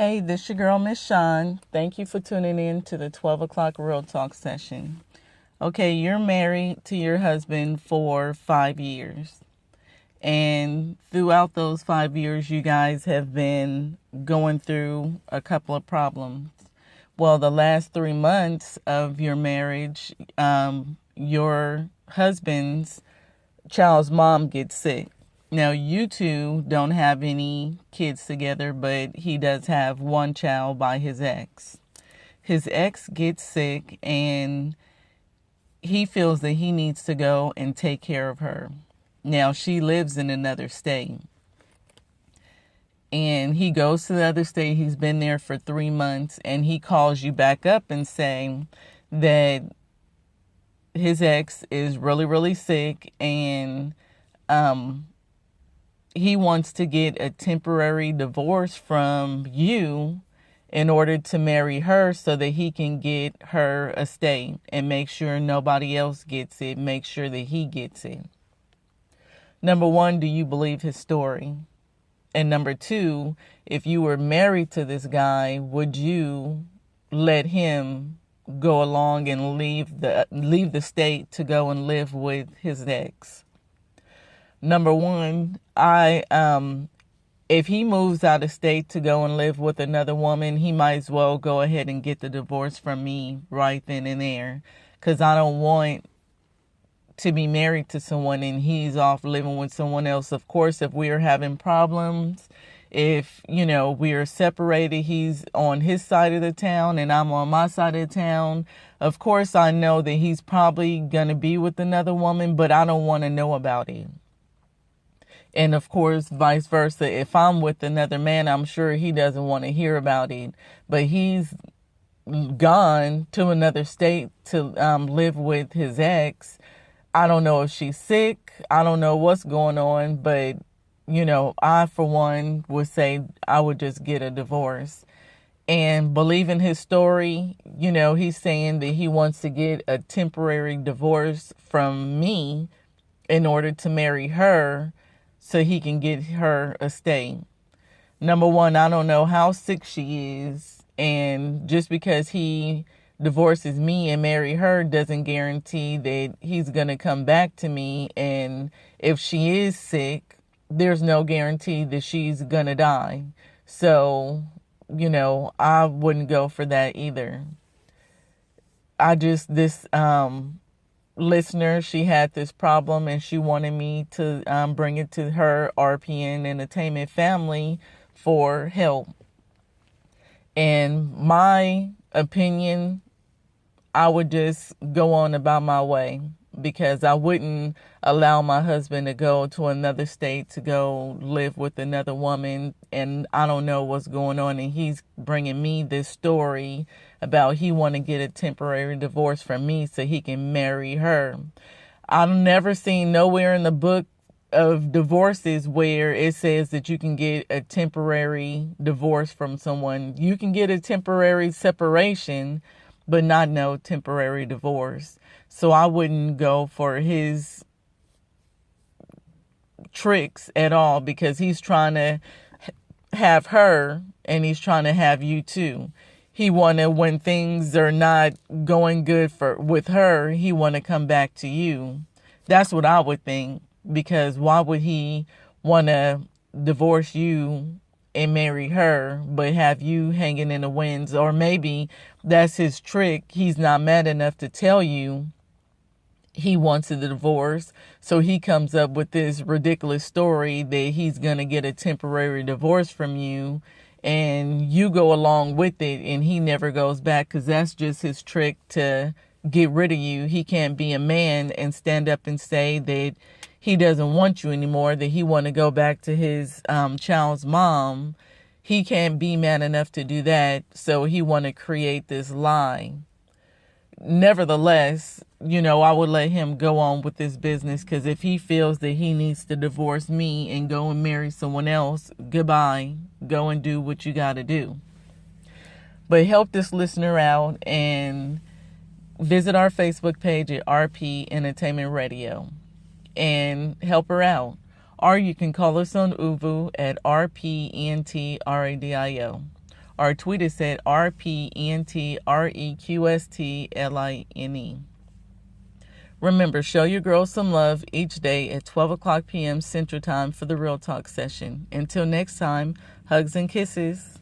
Hey, this your girl, Miss Shawn. Thank you for tuning in to the 12 o'clock Real Talk session. Okay, you're married to your husband for 5 years. And throughout those 5 years, you guys have been going through a couple of problems. Well, the last 3 months of your marriage, your husband's child's mom gets sick. Now, you two don't have any kids together, but he does have one child by his ex. His ex gets sick and he feels that he needs to go and take care of her. Now, she lives in another state. And he goes to the other state. He's been there for 3 months and he calls you back up and saying that his ex is really, really sick and he wants to get a temporary divorce from you in order to marry her so that he can get her estate and make sure nobody else gets it, make sure that he gets it. Number one, do you believe his story? And number two, if you were married to this guy, would you let him go along and leave the state to go and live with his ex? Number one, if he moves out of state to go and live with another woman, he might as well go ahead and get the divorce from me right then and there. Because I don't want to be married to someone and he's off living with someone else. Of course, if we are having problems, if, we are separated, he's on his side of the town and I'm on my side of the town. Of course, I know that he's probably going to be with another woman, but I don't want to know about it. And of course, vice versa. If I'm with another man, I'm sure he doesn't want to hear about it. But he's gone to another state to live with his ex. I don't know if she's sick. I don't know what's going on. But, I, for one, would say I would just get a divorce. And believing his story, he's saying that he wants to get a temporary divorce from me in order to marry her, so he can get her estate. Number one, I don't know how sick she is. And just because he divorces me and marry her doesn't guarantee that he's going to come back to me. And if she is sick, there's no guarantee that she's going to die. So, I wouldn't go for that either. This listener, she had this problem and she wanted me to bring it to her RPN Entertainment family for help. And my opinion, I would just go on about my way because I wouldn't allow my husband to go to another state to go live with another woman. And I don't know what's going on. And he's bringing me this story about he want to get a temporary divorce from me so he can marry her. I've never seen nowhere in the book of divorces where it says that you can get a temporary divorce from someone. You can get a temporary separation, but not no temporary divorce. So I wouldn't go for his tricks at all because he's trying to have her and he's trying to have you too. He wanna, when things are not going good with her, he wanna come back to you. That's what I would think, because why would he wanna divorce you and marry her, but have you hanging in the winds? Or maybe that's his trick. He's not mad enough to tell you he wants a divorce, so he comes up with this ridiculous story that he's gonna get a temporary divorce from you, and you go along with it and he never goes back because that's just his trick to get rid of you. He can't be a man and stand up and say that he doesn't want you anymore, that he want to go back to his child's mom. He can't be man enough to do that, so he want to create this lie. Nevertheless, I would let him go on with this business because if he feels that he needs to divorce me and go and marry someone else, goodbye. Go and do what you got to do. But help this listener out and visit our Facebook page at RP Entertainment Radio and help her out. Or you can call us on Uvu at RPENTRADIO. or tweet us at RPENTREQSTLINE. Remember, show your girls some love each day at 12 o'clock p.m. Central Time for the Real Talk session. Until next time, hugs and kisses.